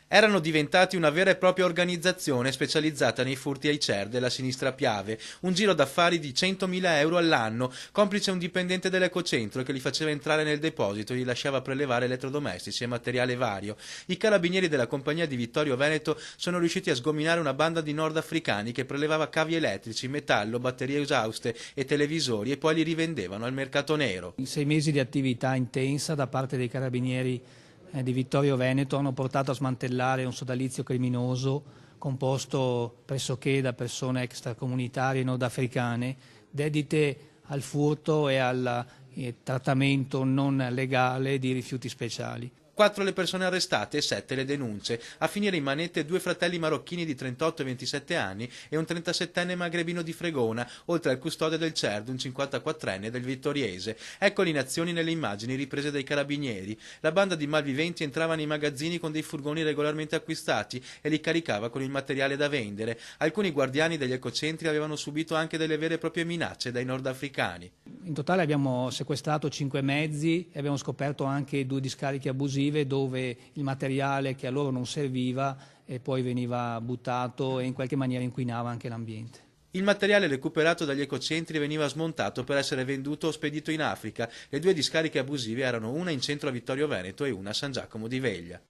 Erano diventati una vera e propria organizzazione specializzata nei furti ai CER della sinistra Piave, un giro d'affari di 100.000 euro all'anno, complice un dipendente dell'Ecocentro che li faceva entrare nel deposito e gli lasciava prelevare elettrodomestici e materiale vario. I carabinieri della compagnia di Vittorio Veneto sono riusciti a sgominare una banda di nordafricani che prelevava cavi elettrici, metallo, batterie esauste e televisori e poi li rivendevano al mercato nero. In 6 mesi di attività intensa da parte dei carabinieri di Vittorio Veneto hanno portato a smantellare un sodalizio criminoso composto pressoché da persone extracomunitarie nordafricane dedite al furto e al trattamento non legale di rifiuti speciali. 4 le persone arrestate e 7 le denunce. A finire in manette 2 fratelli marocchini di 38 e 27 anni e un 37enne magrebino di Fregona, oltre al custode del CERD, un 54enne del Vittoriese. Eccoli in azione nelle immagini riprese dai carabinieri. La banda di malviventi entrava nei magazzini con dei furgoni regolarmente acquistati e li caricava con il materiale da vendere. Alcuni guardiani degli ecocentri avevano subito anche delle vere e proprie minacce dai nordafricani. In totale abbiamo sequestrato 5 mezzi e abbiamo scoperto anche 2 discariche abusive dove il materiale che a loro non serviva e poi veniva buttato e in qualche maniera inquinava anche l'ambiente. Il materiale recuperato dagli ecocentri veniva smontato per essere venduto o spedito in Africa. Le 2 discariche abusive erano una in centro a Vittorio Veneto e una a San Giacomo di Veglia.